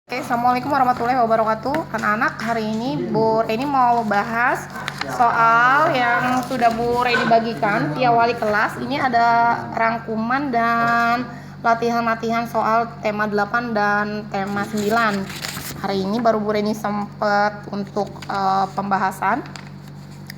Oke, Assalamualaikum warahmatullahi wabarakatuh. Anak-anak, hari ini Bu Reni mau bahas soal yang sudah Bu Reni bagikan via wali kelas. Ini ada rangkuman dan latihan-latihan soal tema 8 dan tema 9. Hari ini baru Bu Reni sempat untuk pembahasan.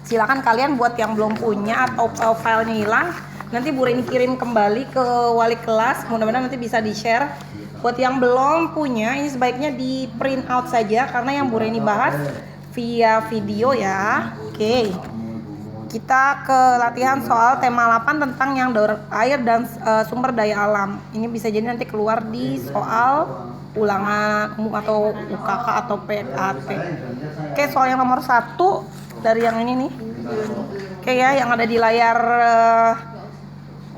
Silakan kalian buat yang belum punya atau filenya hilang, nanti Bu Reni kirim kembali ke wali kelas. Mudah-mudahan nanti bisa di-share. Buat yang belum punya, ini sebaiknya di print out saja karena yang Bu Reni bahas via video ya. Oke. Kita ke latihan soal tema 8 tentang yang daur air dan sumber daya alam. Ini bisa jadi nanti keluar di soal ulangan atau UKK atau PAT. Oke, soal yang nomor 1 dari yang ini nih. Oke ya, yang ada di layar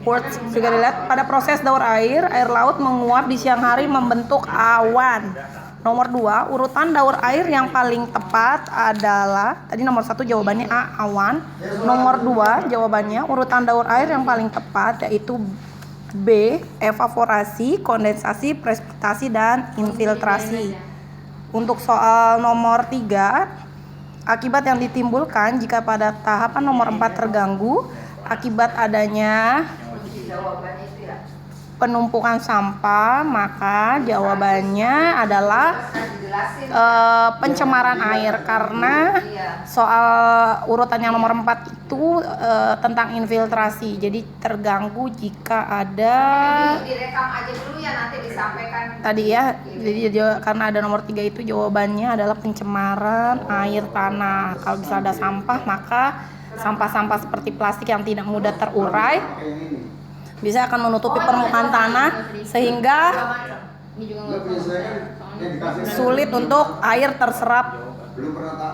words juga dilihat. Pada proses daur air laut menguap di siang hari membentuk awan. Nomor 2, urutan daur air yang paling tepat adalah, tadi nomor 1 jawabannya A, awan. Nomor 2 jawabannya urutan daur air yang paling tepat yaitu B, evaporasi, kondensasi, presipitasi, dan infiltrasi. Untuk soal nomor 3, akibat yang ditimbulkan jika pada tahapan nomor 4 terganggu akibat adanya penumpukan sampah, maka jawabannya adalah pencemaran air, karena soal urutan yang nomor 4 itu tentang infiltrasi. Jadi terganggu jika ada direkam aja dulu ya, nanti disampaikan tadi ya. Jadi karena ada nomor 3 itu jawabannya adalah pencemaran air tanah. Kalau bisa ada sampah, maka sampah-sampah seperti plastik yang tidak mudah terurai bisa akan menutupi permukaan tanah sehingga sulit untuk air terserap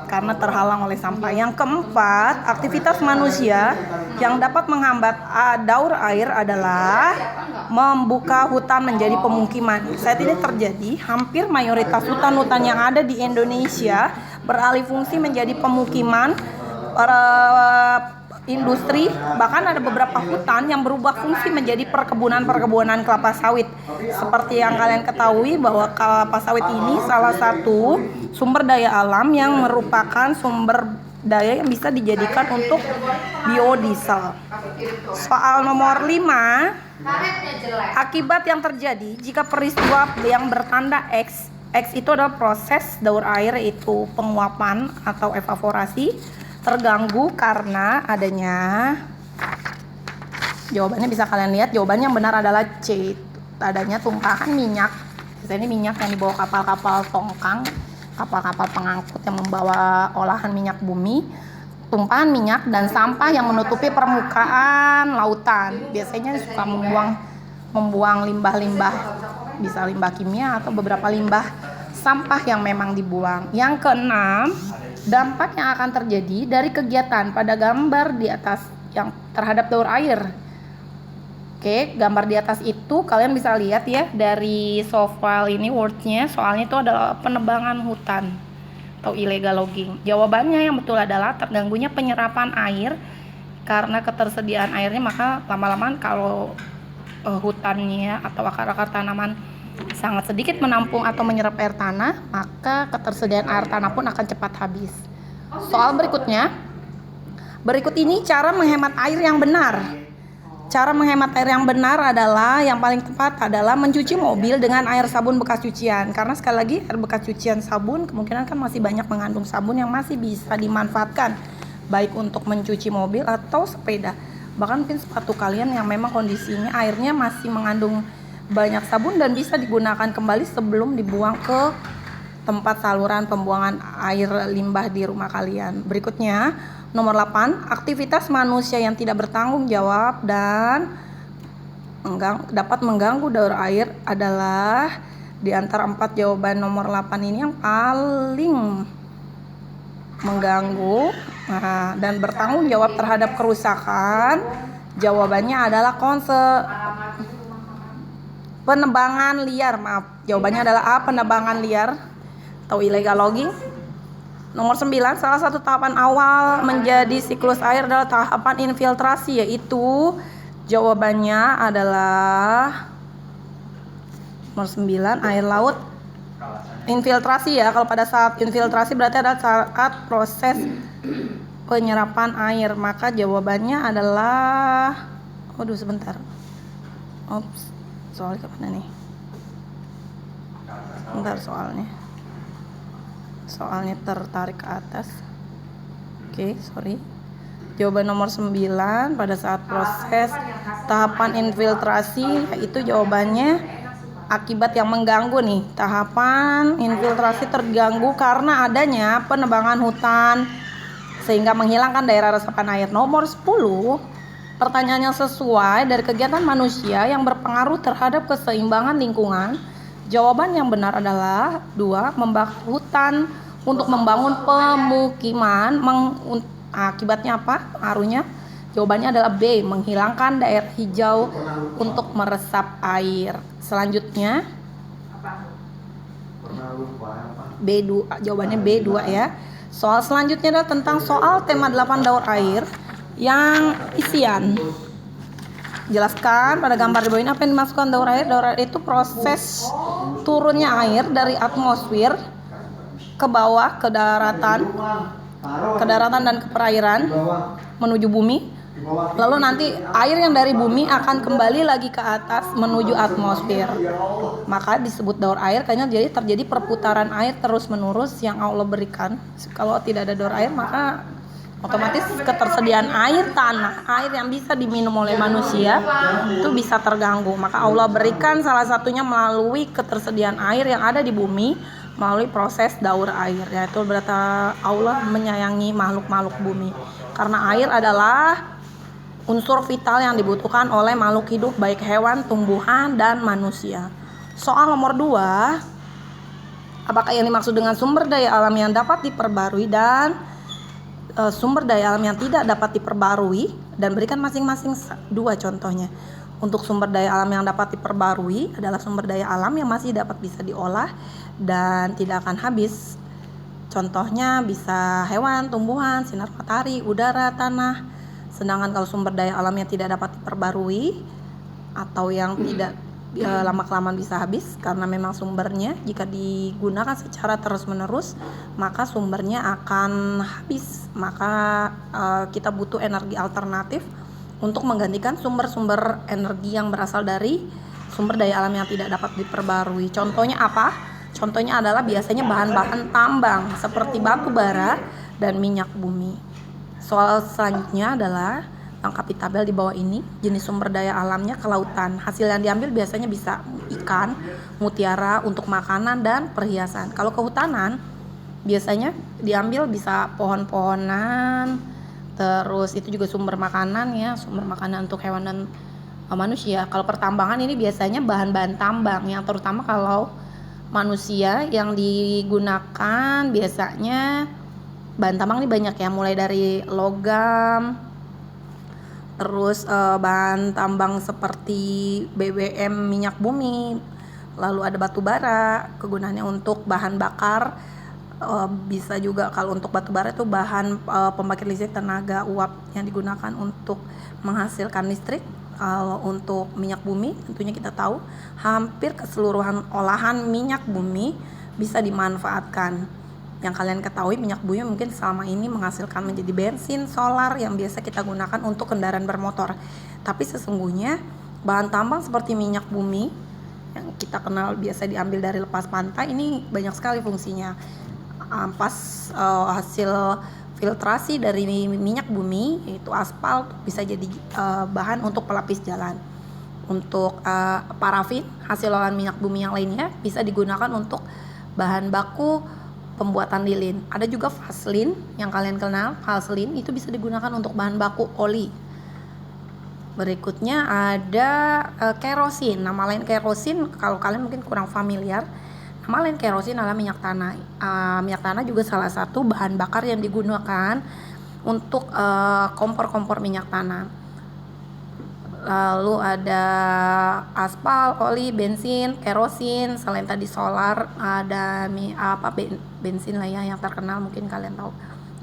karena terhalang oleh sampah. Yang keempat, aktivitas manusia yang dapat menghambat daur air adalah membuka hutan menjadi pemukiman. Saat ini terjadi, hampir mayoritas hutan-hutan yang ada di Indonesia beralih fungsi menjadi pemukiman, industri, bahkan ada beberapa hutan yang berubah fungsi menjadi perkebunan kelapa sawit. Seperti yang kalian ketahui bahwa kelapa sawit ini salah satu sumber daya alam yang merupakan sumber daya yang bisa dijadikan untuk biodiesel. Soal nomor 5, akibat yang terjadi jika peristiwa yang bertanda X itu adalah proses daur air, yaitu penguapan atau evaporasi, terganggu karena adanya, jawabannya bisa kalian lihat, jawabannya yang benar adalah C, adanya tumpahan minyak. Biasanya ini minyak yang dibawa kapal-kapal tongkang, kapal-kapal pengangkut yang membawa olahan minyak bumi, tumpahan minyak dan sampah yang menutupi permukaan lautan. Biasanya suka membuang limbah-limbah, bisa limbah kimia atau beberapa limbah sampah yang memang dibuang. Yang keenam, dampak yang akan terjadi dari kegiatan pada gambar di atas yang terhadap daur air. Oke, gambar di atas itu kalian bisa lihat ya dari soft file ini, wordsnya, soalnya itu adalah penebangan hutan atau illegal logging. Jawabannya yang betul adalah terganggunya penyerapan air karena ketersediaan airnya, maka lama-lama kalau hutannya atau akar-akar tanaman sangat sedikit menampung atau menyerap air tanah, maka ketersediaan air tanah pun akan cepat habis. Soal berikutnya, berikut ini cara menghemat air yang benar. Cara menghemat air yang benar adalah, yang paling tepat adalah mencuci mobil dengan air sabun bekas cucian. Karena sekali lagi, air bekas cucian sabun kemungkinan kan masih banyak mengandung sabun yang masih bisa dimanfaatkan, baik untuk mencuci mobil atau sepeda. Bahkan mungkin sepatu kalian yang memang kondisinya airnya masih mengandung banyak sabun dan bisa digunakan kembali sebelum dibuang ke tempat saluran pembuangan air limbah di rumah kalian. Berikutnya, nomor 8, aktivitas manusia yang tidak bertanggung jawab dan dapat mengganggu daur air adalah di antara 4 jawaban nomor 8 ini yang paling mengganggu dan bertanggung jawab terhadap kerusakan. Jawabannya adalah penebangan liar, jawabannya adalah A, penebangan liar atau illegal logging. Nomor 9, salah satu tahapan awal menjadi siklus air adalah tahapan infiltrasi, yaitu jawabannya adalah nomor 9, air laut infiltrasi ya. Kalau pada saat infiltrasi berarti adalah saat proses penyerapan air. Maka jawabannya adalah, waduh sebentar. Ops, soalnya kemana nih? Bentar soalnya tertarik ke atas. Oke, sorry. Jawaban nomor 9 pada saat proses tahapan infiltrasi, yaitu jawabannya akibat yang mengganggu nih. Tahapan infiltrasi terganggu karena adanya penebangan hutan sehingga menghilangkan daerah resapan air. Nomor 10, pertanyaan yang sesuai dari kegiatan manusia yang berpengaruh terhadap keseimbangan lingkungan. Jawaban yang benar adalah 2, membakar hutan untuk membangun pemukiman. Akibatnya apa? Pengaruhnya? Jawabannya adalah B, menghilangkan daerah hijau untuk meresap air. Selanjutnya B2, jawabannya B2 ya. Soal selanjutnya adalah tentang soal tema 8 daur air yang isian. Jelaskan pada gambar di bawah ini apa yang dimasukkan daur air. Daur air itu proses turunnya air dari atmosfer ke bawah ke daratan dan ke perairan menuju bumi. Lalu nanti air yang dari bumi akan kembali lagi ke atas menuju atmosfer. Maka disebut daur air karena jadi terjadi perputaran air terus menerus yang Allah berikan. Kalau tidak ada daur air maka otomatis ketersediaan air tanah, air yang bisa diminum oleh manusia itu bisa terganggu. Maka Allah berikan salah satunya melalui ketersediaan air yang ada di bumi melalui proses daur air. Yaitu berarti Allah menyayangi makhluk-makhluk bumi. Karena air adalah unsur vital yang dibutuhkan oleh makhluk hidup baik hewan, tumbuhan, dan manusia. Soal nomor 2, apakah yang dimaksud dengan sumber daya alam yang dapat diperbarui dan sumber daya alam yang tidak dapat diperbarui, dan berikan masing-masing 2 contohnya. Untuk sumber daya alam yang dapat diperbarui adalah sumber daya alam yang masih dapat bisa diolah dan tidak akan habis. Contohnya bisa hewan, tumbuhan, sinar matahari, udara, tanah. Sedangkan kalau sumber daya alam yang tidak dapat diperbarui atau yang tidak lama-kelamaan bisa habis karena memang sumbernya jika digunakan secara terus-menerus maka sumbernya akan habis. Maka kita butuh energi alternatif untuk menggantikan sumber-sumber energi yang berasal dari sumber daya alam yang tidak dapat diperbarui. Contohnya apa? Contohnya adalah biasanya bahan-bahan tambang seperti batu bara dan minyak bumi. Soal selanjutnya adalah lengkapi tabel di bawah ini. Jenis sumber daya alamnya kelautan. Hasil yang diambil biasanya bisa ikan, mutiara untuk makanan dan perhiasan. Kalau kehutanan biasanya diambil bisa pohon-pohonan. Terus itu juga sumber makanan ya, sumber makanan untuk hewan dan manusia. Kalau pertambangan ini biasanya bahan-bahan tambang yang terutama kalau manusia yang digunakan biasanya bahan tambang ini banyak ya, mulai dari logam, terus bahan tambang seperti BBM, minyak bumi, lalu ada batu bara, kegunaannya untuk bahan bakar. Bisa juga kalau untuk batu bara itu bahan pembangkit listrik tenaga uap yang digunakan untuk menghasilkan listrik. Kalau untuk minyak bumi tentunya kita tahu hampir keseluruhan olahan minyak bumi bisa dimanfaatkan. Yang kalian ketahui minyak bumi mungkin selama ini menghasilkan menjadi bensin, solar yang biasa kita gunakan untuk kendaraan bermotor. Tapi sesungguhnya bahan tambang seperti minyak bumi yang kita kenal biasa diambil dari lepas pantai ini banyak sekali fungsinya. Ampas hasil filtrasi dari minyak bumi yaitu aspal bisa jadi bahan untuk pelapis jalan. Untuk parafin hasil olahan minyak bumi yang lainnya bisa digunakan untuk bahan baku pembuatan lilin. Ada juga vaselin yang kalian kenal, vaselin itu bisa digunakan untuk bahan baku oli. Berikutnya ada kerosin. Nama lain kerosin kalau kalian mungkin kurang familiar. Nama lain kerosin adalah minyak tanah. Minyak tanah juga salah satu bahan bakar yang digunakan untuk kompor-kompor minyak tanah. Lalu ada aspal, oli, bensin, kerosin. Selain tadi solar, ada bensin lah ya yang terkenal mungkin kalian tahu.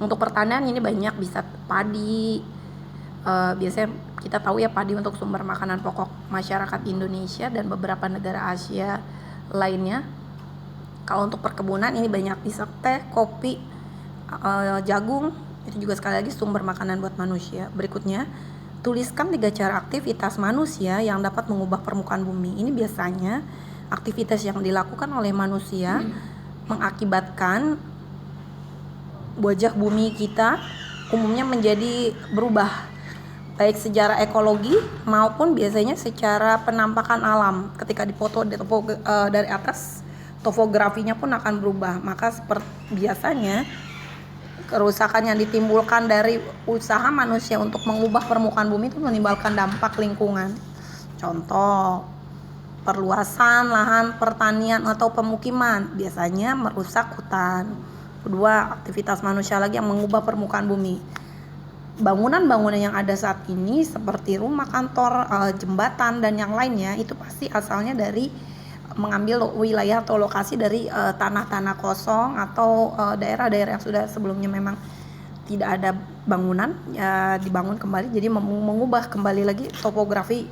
Untuk pertanian ini banyak, bisa padi. Biasanya kita tahu ya padi untuk sumber makanan pokok masyarakat Indonesia dan beberapa negara Asia lainnya. Kalau untuk perkebunan ini banyak, bisa teh, kopi, jagung, itu juga sekali lagi sumber makanan buat manusia. Berikutnya, tuliskan 3 cara aktivitas manusia yang dapat mengubah permukaan bumi. Ini biasanya aktivitas yang dilakukan oleh manusia mengakibatkan wajah bumi kita umumnya menjadi berubah, baik secara ekologi maupun biasanya secara penampakan alam. Ketika dipoto dari atas, topografinya pun akan berubah. Maka seperti biasanya kerusakan yang ditimbulkan dari usaha manusia untuk mengubah permukaan bumi itu menimbulkan dampak lingkungan. Contoh, perluasan lahan pertanian atau pemukiman biasanya merusak hutan. Kedua, aktivitas manusia lagi yang mengubah permukaan bumi. Bangunan-bangunan yang ada saat ini seperti rumah, kantor, jembatan dan yang lainnya itu pasti asalnya dari mengambil wilayah atau lokasi dari tanah-tanah kosong atau daerah-daerah yang sudah sebelumnya memang tidak ada bangunan, ya dibangun kembali, jadi mengubah kembali lagi topografi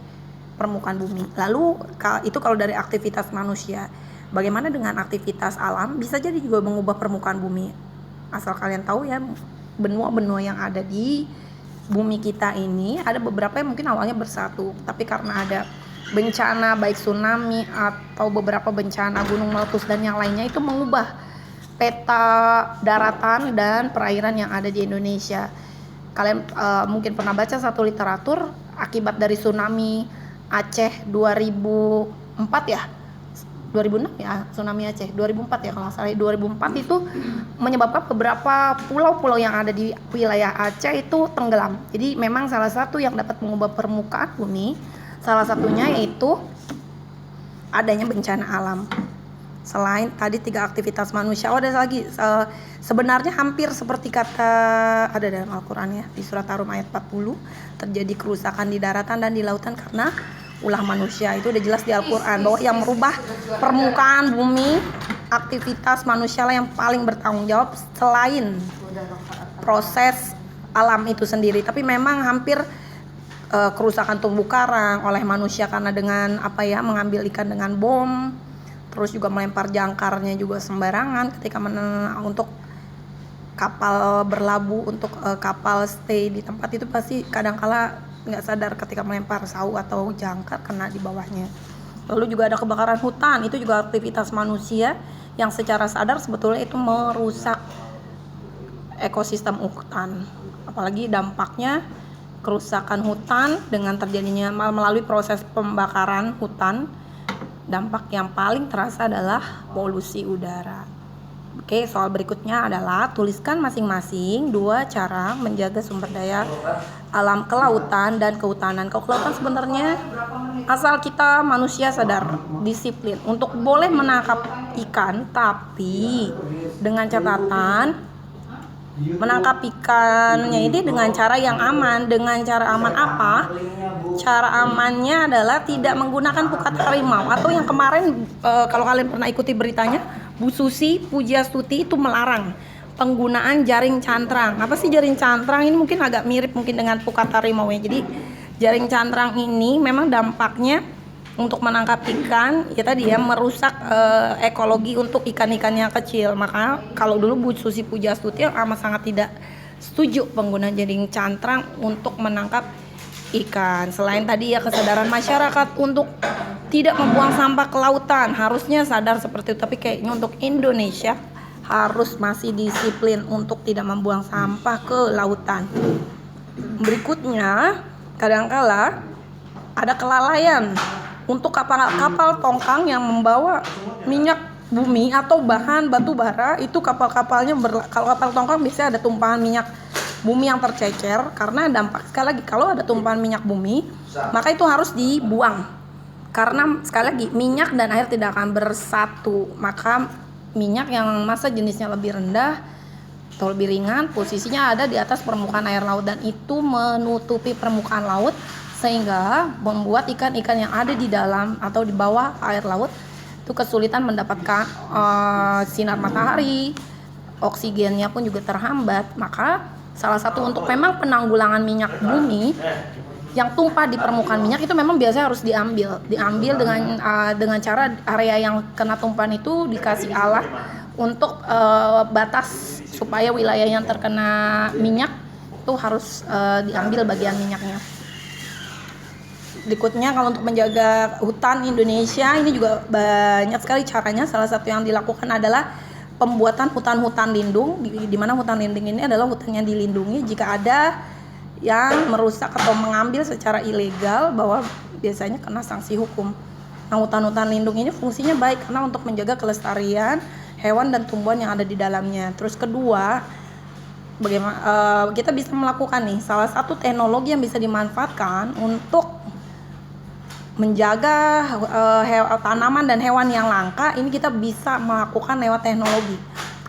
permukaan bumi. Lalu itu kalau dari aktivitas manusia. Bagaimana dengan aktivitas alam? Bisa jadi juga mengubah permukaan bumi. Asal kalian tahu ya, benua-benua yang ada di bumi kita ini ada beberapa yang mungkin awalnya bersatu, tapi karena ada bencana baik tsunami atau beberapa bencana gunung meletus dan yang lainnya itu mengubah peta daratan dan perairan yang ada di Indonesia. Kalian mungkin pernah baca satu literatur akibat dari tsunami Aceh 2004 ya, 2006 ya, tsunami Aceh 2004 ya kalau nggak salah. 2004 itu menyebabkan beberapa pulau-pulau yang ada di wilayah Aceh itu tenggelam. Jadi memang salah satu yang dapat mengubah permukaan bumi, salah satunya yaitu adanya bencana alam. Selain tadi 3 aktivitas manusia, ada lagi sebenarnya hampir seperti kata ada dalam Al-Quran ya, di surat Ar-Rum ayat 40, terjadi kerusakan di daratan dan di lautan karena ulah manusia. Itu udah jelas di Al-Quran bahwa yang merubah permukaan bumi, aktivitas manusia lah yang paling bertanggung jawab selain proses alam itu sendiri. Tapi memang hampir kerusakan terumbu karang oleh manusia karena dengan mengambil ikan dengan bom, terus juga melempar jangkarnya juga sembarangan ketika untuk kapal berlabuh, untuk kapal stay di tempat itu pasti kadangkala nggak sadar ketika melempar sahu atau jangkar kena di bawahnya. Lalu juga ada kebakaran hutan, itu juga aktivitas manusia yang secara sadar sebetulnya itu merusak ekosistem hutan. Apalagi dampaknya kerusakan hutan dengan terjadinya melalui proses pembakaran hutan, dampak yang paling terasa adalah polusi udara. Oke, soal berikutnya adalah tuliskan masing-masing 2 cara menjaga sumber daya alam kelautan dan kehutanan. Kalau kelautan sebenarnya asal kita manusia sadar, disiplin untuk boleh menangkap ikan, tapi dengan catatan menangkap ikannya ini dengan cara yang aman. Dengan cara aman apa? Cara amannya adalah tidak menggunakan pukat harimau, atau yang kemarin kalau kalian pernah ikuti beritanya, Bu Susi Pujiastuti itu melarang penggunaan jaring cantrang. Apa sih jaring cantrang? Ini mungkin agak mirip mungkin dengan pukat harimau ya. Jadi jaring cantrang ini memang dampaknya untuk menangkap ikan ya tadi ya, merusak ekologi untuk ikan-ikan yang kecil. Maka kalau dulu Bu Susi Pujiastuti amat sangat tidak setuju penggunaan jaring cantrang untuk menangkap ikan. Selain tadi ya kesadaran masyarakat untuk tidak membuang sampah ke lautan, harusnya sadar seperti itu. Tapi kayaknya untuk Indonesia harus masih disiplin untuk tidak membuang sampah ke lautan. Berikutnya, kadangkala ada kelalaian untuk kapal tongkang yang membawa minyak bumi atau bahan batu bara. Itu kapal-kapalnya kalau kapal tongkang biasanya ada tumpahan minyak bumi yang tercecer, karena dampak sekali lagi kalau ada tumpahan minyak bumi maka itu harus dibuang. Karena sekali lagi minyak dan air tidak akan bersatu, maka minyak yang massa jenisnya lebih rendah atau lebih ringan posisinya ada di atas permukaan air laut, dan itu menutupi permukaan laut sehingga membuat ikan-ikan yang ada di dalam atau di bawah air laut itu kesulitan mendapatkan sinar matahari, oksigennya pun juga terhambat. Maka salah satu untuk memang penanggulangan minyak bumi yang tumpah di permukaan minyak itu memang biasanya harus diambil dengan cara area yang kena tumpahan itu dikasih alat untuk batas supaya wilayah yang terkena minyak itu harus diambil bagian minyaknya. Berikutnya kalau untuk menjaga hutan Indonesia ini juga banyak sekali caranya. Salah satu yang dilakukan adalah pembuatan hutan-hutan lindung, di mana hutan lindung ini adalah hutan yang dilindungi. Jika ada yang merusak atau mengambil secara ilegal, bahwa biasanya kena sanksi hukum. Nah, hutan-hutan lindung ini fungsinya baik karena untuk menjaga kelestarian hewan dan tumbuhan yang ada di dalamnya. Terus kedua, bagaimana kita bisa melakukan nih salah satu teknologi yang bisa dimanfaatkan untuk menjaga tanaman dan hewan yang langka. Ini kita bisa melakukan lewat teknologi.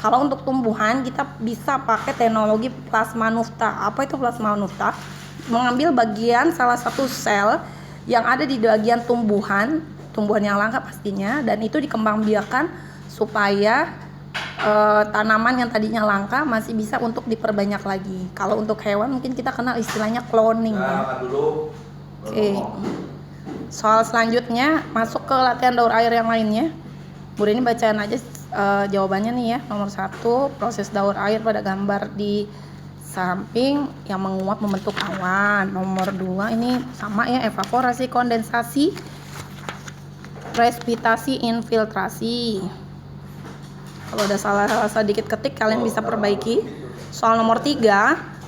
Kalau untuk tumbuhan kita bisa pakai teknologi plasma nufta. Apa itu plasma nufta? Mengambil bagian salah satu sel yang ada di bagian tumbuhan yang langka pastinya, dan itu dikembangbiakan supaya tanaman yang tadinya langka masih bisa untuk diperbanyak lagi. Kalau untuk hewan mungkin kita kenal istilahnya cloning. Oke. Soal selanjutnya masuk ke latihan daur air yang lainnya. Bu ini bacaan aja jawabannya nih ya. Nomor 1, proses daur air pada gambar di samping yang menguap membentuk awan. Nomor 2 ini sama ya, evaporasi, kondensasi, presipitasi, infiltrasi. Kalau ada salah sedikit ketik kalian bisa perbaiki. Soal nomor 3,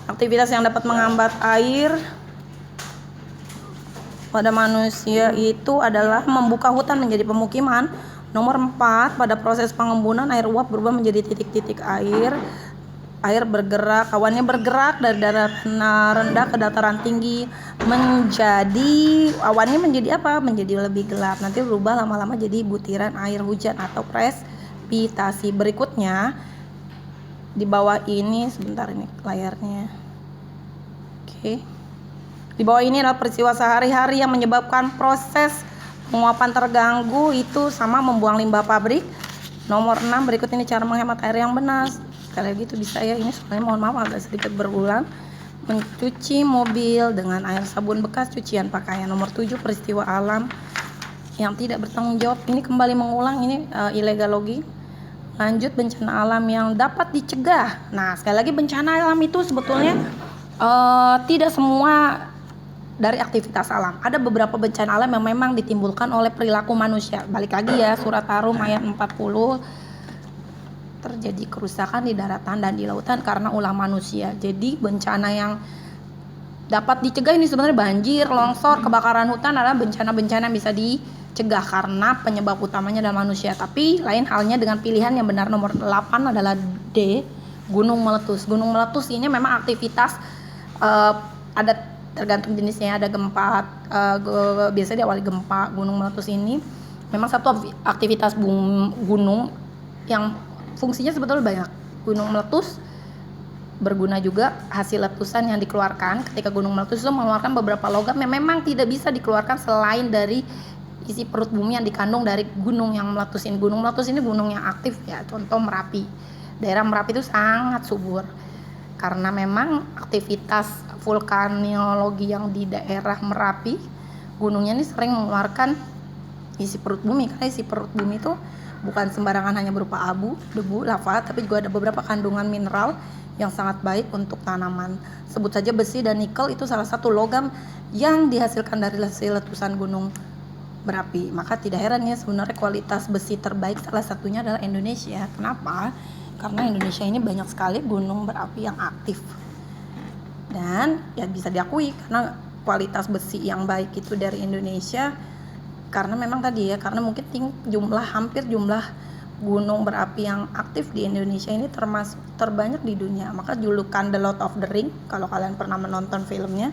aktivitas yang dapat menghambat air pada manusia itu adalah membuka hutan menjadi pemukiman. Nomor 4, pada proses pengembunan air uap berubah menjadi titik-titik air. Air bergerak, awannya bergerak dari dataran rendah ke dataran tinggi, awannya menjadi apa? Menjadi lebih gelap. Nanti berubah lama-lama jadi butiran air hujan atau presipitasi. Berikutnya di bawah ini, sebentar ini layarnya. Oke. Di bawah ini adalah peristiwa sehari-hari yang menyebabkan proses penguapan terganggu, itu sama membuang limbah pabrik. Nomor 6, berikut ini cara menghemat air yang benar. Sekali lagi itu bisa ya, ini soalnya mohon maaf agak sedikit berulang. Mencuci mobil dengan air sabun bekas cucian pakaian. Nomor 7, peristiwa alam yang tidak bertanggung jawab. Ini kembali mengulang, ini illegal logging. Lanjut, bencana alam yang dapat dicegah. Nah, sekali lagi bencana alam itu sebetulnya tidak semua dari aktivitas alam. Ada beberapa bencana alam yang memang ditimbulkan oleh perilaku manusia. Balik lagi ya, surat Ar-Rum ayat 40. Terjadi kerusakan di daratan dan di lautan karena ulah manusia. Jadi bencana yang dapat dicegah ini sebenarnya banjir, longsor, kebakaran hutan adalah bencana-bencana yang bisa dicegah karena penyebab utamanya adalah manusia. Tapi lain halnya dengan pilihan yang benar. Nomor 8 adalah D, gunung meletus. Gunung meletus ini memang aktivitas ada tergantung jenisnya, ada gempa, biasanya diawali gempa. Gunung meletus ini memang satu aktivitas gunung yang fungsinya sebetulnya banyak. Gunung meletus berguna juga hasil letusan yang dikeluarkan. Ketika gunung meletus itu mengeluarkan beberapa logam yang memang tidak bisa dikeluarkan selain dari isi perut bumi yang dikandung dari gunung yang meletus ini. Gunung meletus ini gunung yang aktif ya, contoh Merapi. Daerah Merapi itu sangat subur karena memang aktivitas vulkanologi yang di daerah Merapi, gunungnya ini sering mengeluarkan isi perut bumi. Karena isi perut bumi itu bukan sembarangan hanya berupa abu, debu, lava, tapi juga ada beberapa kandungan mineral yang sangat baik untuk tanaman. Sebut saja besi dan nikel, itu salah satu logam yang dihasilkan dari hasil letusan gunung Merapi. Maka tidak heran ya, sebenarnya kualitas besi terbaik salah satunya adalah Indonesia. Kenapa? Karena Indonesia ini banyak sekali gunung berapi yang aktif. Dan ya bisa diakui karena kualitas besi yang baik itu dari Indonesia, karena memang tadi ya, karena mungkin hampir jumlah gunung berapi yang aktif di Indonesia ini termasuk terbanyak di dunia. Maka julukan The Lord of the Ring, kalau kalian pernah menonton filmnya,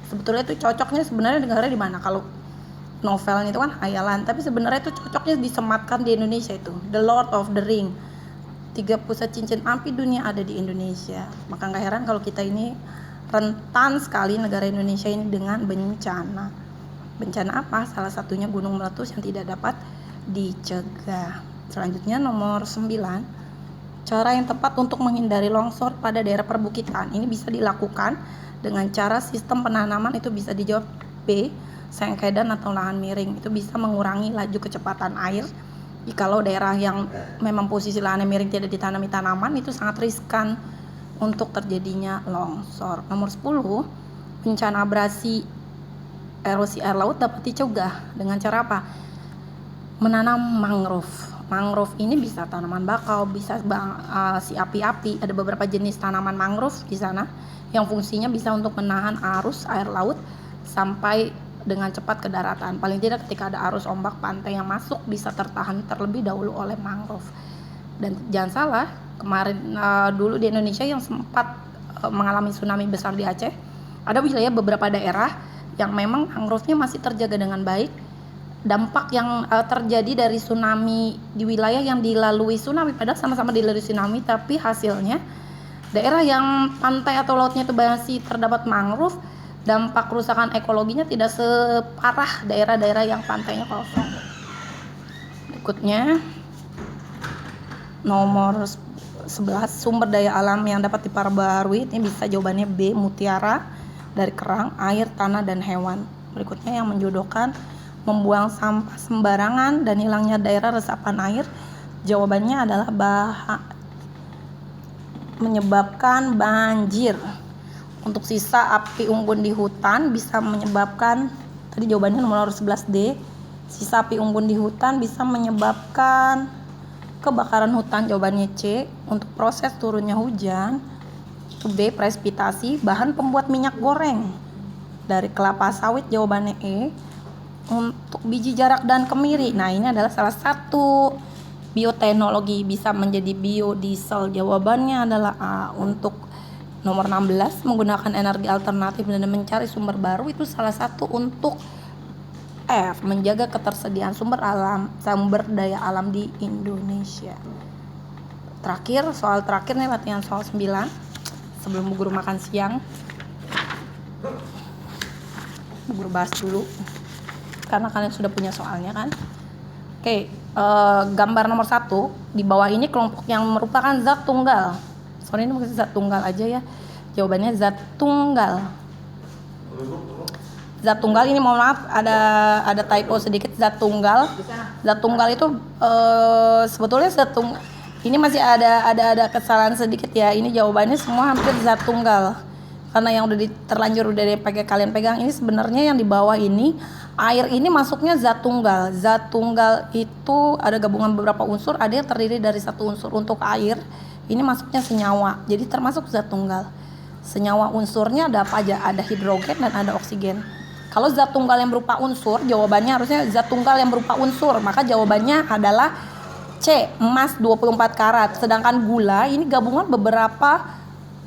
sebetulnya itu cocoknya sebenarnya negara di mana? Kalau novelnya itu kan hayalan, tapi sebenarnya itu cocoknya disematkan di Indonesia itu, The Lord of the Ring. 3 pusat cincin api dunia ada di Indonesia. Maka nggak heran kalau kita ini rentan sekali, negara Indonesia ini, dengan bencana. Bencana apa? Salah satunya gunung meletus yang tidak dapat dicegah. Selanjutnya nomor 9, Cara yang tepat untuk menghindari longsor pada daerah perbukitan ini bisa dilakukan dengan cara sistem penanaman itu bisa dijawab B, sengkedan atau lahan miring. Itu bisa mengurangi laju kecepatan air. Jikalau daerah yang memang posisi lahannya miring tidak ditanami tanaman, itu sangat riskan untuk terjadinya longsor. Nomor 10, bencana abrasi erosi air laut dapat dicegah dengan cara apa? Menanam mangrove. Mangrove ini bisa tanaman bakau, bisa si api-api. Ada beberapa jenis tanaman mangrove di sana yang fungsinya bisa untuk menahan arus air laut sampai dengan cepat ke daratan. Paling tidak ketika ada arus ombak pantai yang masuk bisa tertahan terlebih dahulu oleh mangrove. Dan jangan salah, kemarin dulu di Indonesia yang sempat mengalami tsunami besar di Aceh, ada wilayah beberapa daerah yang memang mangrove-nya masih terjaga dengan baik. Dampak yang terjadi dari tsunami di wilayah yang dilalui tsunami, padahal sama-sama dilalui tsunami, tapi hasilnya daerah yang pantai atau lautnya itu masih terdapat mangrove, dampak kerusakan ekologinya tidak separah daerah-daerah yang pantainya kosong. Berikutnya nomor 11, sumber daya alam yang dapat diperbarui. Ini bisa jawabannya B, mutiara dari kerang, air, tanah, dan hewan. Berikutnya yang menjodohkan membuang sampah sembarangan dan hilangnya daerah resapan air. Jawabannya adalah menyebabkan banjir. Untuk sisa api unggun di hutan bisa menyebabkan, tadi jawabannya nomor 11D, sisa api unggun di hutan bisa menyebabkan kebakaran hutan. Jawabannya C. Untuk proses turunnya hujan, itu B, presipitasi. Bahan pembuat minyak goreng dari kelapa sawit. Jawabannya E. Untuk biji jarak dan kemiri, nah ini adalah salah satu bioteknologi, bisa menjadi biodiesel. Jawabannya adalah A. Untuk nomor 16, menggunakan energi alternatif dan mencari sumber baru, itu salah satu. Untuk F, menjaga ketersediaan sumber daya alam di Indonesia. Terakhir, soal terakhir nih, latihan soal 9 sebelum Bu Guru makan siang. Bu Guru bahas dulu karena kalian sudah punya soalnya kan. Oke, gambar nomor 1 di bawah ini kelompok yang merupakan zat tunggal. Soalnya ini mungkin zat tunggal aja ya. Jawabannya zat tunggal. Zat tunggal ini, mohon maaf, ada typo sedikit. Zat tunggal itu sebetulnya ini masih ada kesalahan sedikit ya. Ini jawabannya semua hampir zat tunggal. Karena yang udah terlanjur udah kalian pegang, ini sebenarnya yang di bawah ini air ini masuknya zat tunggal. Zat tunggal itu ada gabungan beberapa unsur, ada yang terdiri dari satu unsur. Untuk air ini masuknya senyawa, jadi termasuk zat tunggal. Senyawa unsurnya ada apa aja? Ada hidrogen dan ada oksigen. Kalau zat tunggal yang berupa unsur, jawabannya harusnya zat tunggal yang berupa unsur, maka jawabannya adalah C, emas 24 karat. Sedangkan gula ini gabungan beberapa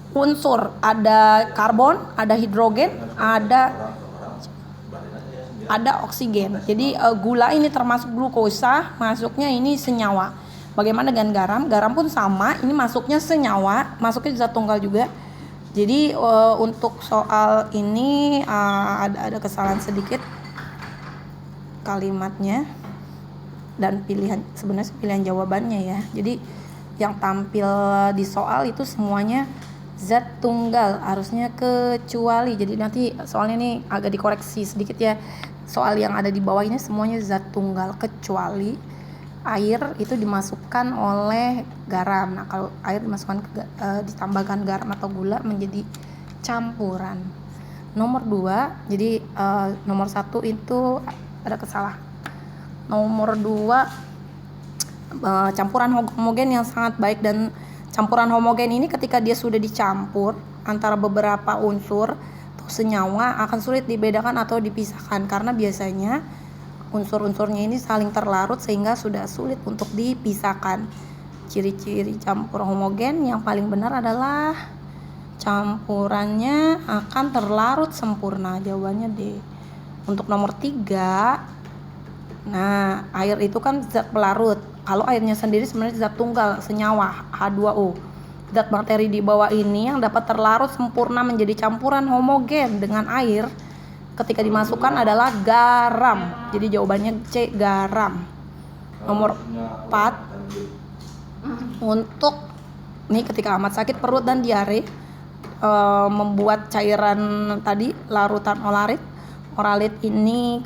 unsur, ada karbon, ada hidrogen, ada oksigen. Jadi gula ini termasuk glukosa, masuknya ini senyawa. Bagaimana dengan garam? Garam pun sama, ini masuknya senyawa, masuknya zat tunggal juga. Jadi untuk soal ini ada kesalahan sedikit kalimatnya dan sebenarnya pilihan jawabannya ya. Jadi yang tampil di soal itu semuanya zat tunggal, harusnya kecuali. Jadi nanti soalnya ini agak dikoreksi sedikit ya. Soal yang ada di bawah ini semuanya zat tunggal kecuali air itu dimasukkan oleh garam. Nah, kalau air ditambahkan garam atau gula menjadi campuran. Nomor 2, jadi nomor 1 itu ada kesalahan. Nomor 2, campuran homogen yang sangat baik. Dan campuran homogen ini ketika dia sudah dicampur antara beberapa unsur atau senyawa akan sulit dibedakan atau dipisahkan karena biasanya unsur-unsurnya ini saling terlarut sehingga sudah sulit untuk dipisahkan. Ciri-ciri campur homogen yang paling benar adalah campurannya akan terlarut sempurna. Jawabannya D. Untuk nomor 3, nah air itu kan zat pelarut. Kalau airnya sendiri sebenarnya zat tunggal, senyawa H2O. Zat materi di bawah ini yang dapat terlarut sempurna menjadi campuran homogen dengan air ketika dimasukkan adalah garam. Jadi jawabannya C, garam. Nomor 4, untuk Nih ketika amat sakit perut dan diare, membuat cairan tadi larutan oralit ini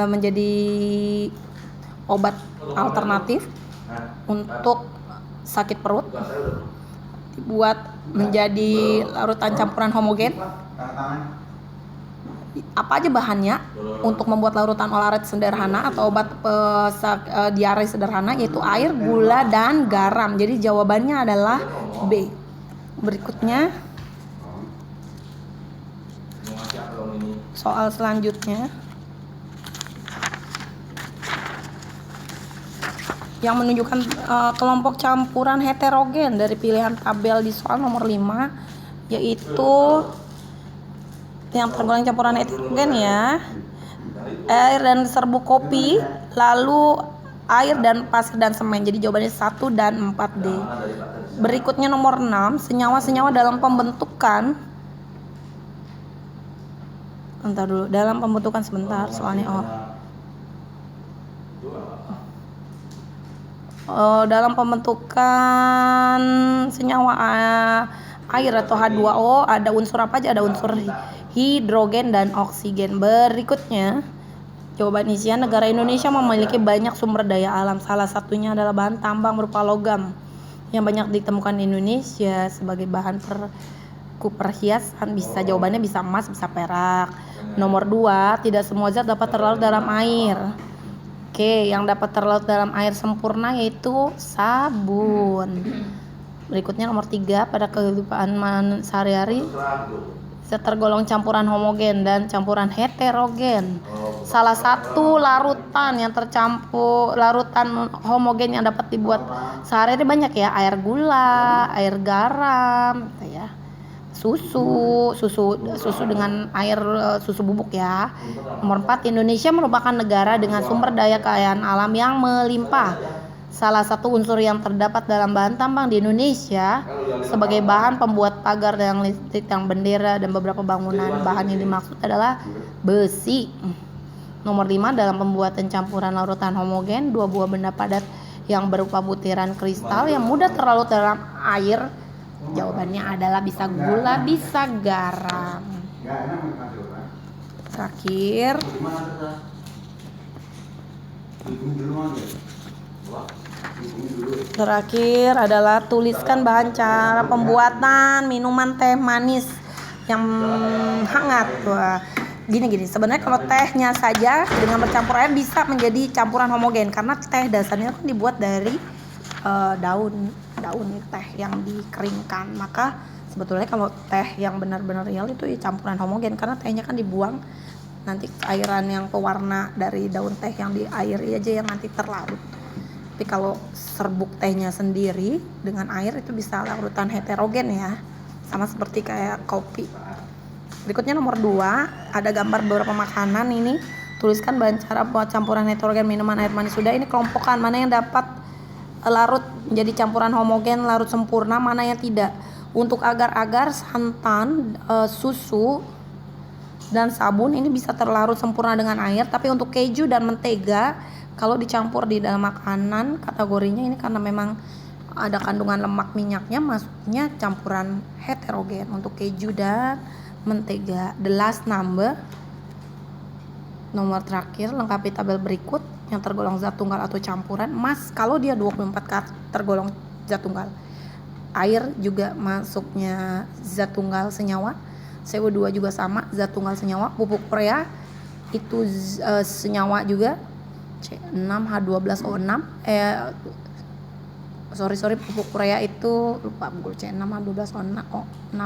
menjadi obat alternatif untuk sakit perut, dibuat menjadi larutan campuran homogen. Apa aja bahannya untuk membuat larutan olaret sederhana atau obat diare sederhana, yaitu air, gula, dan garam. Jadi jawabannya adalah B. Berikutnya soal selanjutnya yang menunjukkan kelompok campuran heterogen dari pilihan tabel di soal nomor 5, yaitu yang tergolong campuran heterogen ya, air dan serbuk kopi, lalu air dan pasir dan semen. Jadi jawabannya 1 dan 4D. Berikutnya nomor 6, senyawa-senyawa dalam pembentukan sebentar soalnya dalam pembentukan senyawa air atau H2O ada unsur apa aja? Ada unsur hidrogen dan oksigen. Berikutnya jawaban isian, negara Indonesia memiliki banyak sumber daya alam. Salah satunya adalah bahan tambang berupa logam yang banyak ditemukan di Indonesia sebagai bahan perhiasan. Jawabannya bisa emas, bisa perak. Nomor 2, tidak semua zat dapat terlarut dalam air. Oke, yang dapat terlarut dalam air sempurna yaitu sabun. Berikutnya nomor 3, pada kehidupan sehari-hari zat tergolong campuran homogen dan campuran heterogen. Salah satu larutan homogen yang dapat dibuat sehari-hari banyak ya, air gula, air garam, gitu ya. Susu dengan air susu bubuk ya. Nomor 4, Indonesia merupakan negara dengan sumber daya kekayaan alam yang melimpah. Salah satu unsur yang terdapat dalam bahan tambang di Indonesia sebagai bahan pembuat pagar dan listrik, yang bendera dan beberapa bangunan. Bahan yang dimaksud adalah besi. Nomor 5, dalam pembuatan campuran larutan homogen, 2 buah benda padat yang berupa butiran kristal yang mudah terlarut dalam air. Jawabannya adalah bisa gula, bisa garam. Terakhir adalah tuliskan bahan cara pembuatan minuman teh manis yang hangat. Wah, gini sebenarnya kalau tehnya saja dengan bercampur air bisa menjadi campuran homogen, karena teh dasarnya kan dibuat dari daun teh yang dikeringkan. Maka sebetulnya kalau teh yang benar-benar real itu ya campuran homogen, karena tehnya kan dibuang, nanti cairan yang pewarna dari daun teh yang diairi aja yang nanti terlarut. Tapi kalau serbuk tehnya sendiri dengan air itu bisa larutan heterogen ya, sama seperti kayak kopi. Berikutnya nomor 2, ada gambar beberapa makanan ini. Tuliskan bahan cara buat campuran heterogen minuman air manis. Sudah, ini kelompokan mana yang dapat larut menjadi campuran homogen, larut sempurna, mana yang tidak. Untuk agar-agar, santan, susu, dan sabun ini bisa terlarut sempurna dengan air. Tapi untuk keju dan mentega, kalau dicampur di dalam makanan, kategorinya ini karena memang ada kandungan lemak minyaknya, masuknya campuran heterogen. Untuk keju dan mentega. The last number, nomor terakhir, lengkapi tabel berikut yang tergolong zat tunggal atau campuran. Emas kalau dia 24 karat tergolong zat tunggal. Air juga masuknya zat tunggal senyawa. CO2 juga sama, zat tunggal senyawa. Pupuk urea itu senyawa juga, C6H12O6. Pupuk urea itu lupa, C6H12O6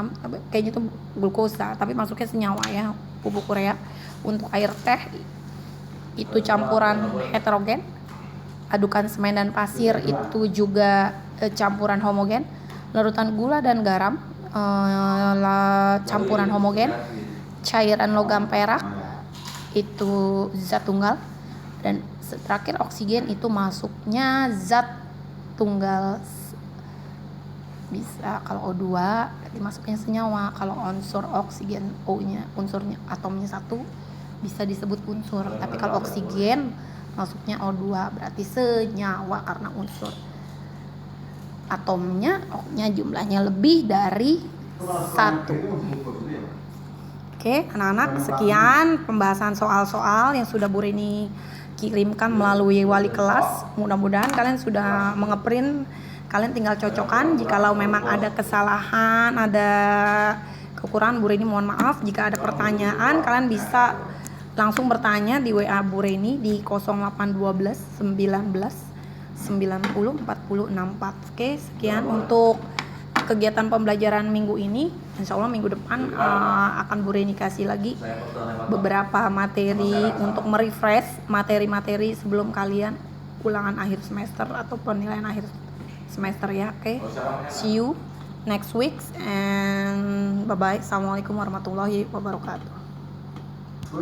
kayaknya itu glukosa, tapi masuknya senyawa ya, pupuk urea. Untuk air teh itu campuran heterogen. Adukan semen dan pasir itu juga campuran homogen. Larutan gula dan garam campuran homogen. Cairan logam perak itu zat tunggal. Dan terakhir oksigen itu masuknya zat tunggal. Bisa kalau O2 dimasuknya senyawa. Kalau unsur oksigen O-nya, unsurnya atomnya 1, bisa disebut unsur. Tapi kalau oksigen masuknya O2 berarti senyawa karena unsur. atomnya, oknya jumlahnya lebih dari 1. Oke, anak-anak, sekian pembahasan soal-soal yang sudah Bu Reni kirimkan melalui wali kelas. Mudah-mudahan kalian sudah mengeprint, kalian tinggal cocokkan. Jikalau memang ada kesalahan, ada kekurangan, Bu Reni mohon maaf. Jika ada pertanyaan, kalian bisa langsung bertanya di WA Bu Reni di 0812 19 90 40 64. Oke, sekian untuk kegiatan pembelajaran minggu ini. Insya Allah minggu depan akan Bu Reni kasih lagi beberapa materi untuk merefresh materi-materi sebelum kalian ulangan akhir semester atau penilaian akhir semester ya. Oke, see you next week and bye bye. Assalamualaikum warahmatullahi wabarakatuh.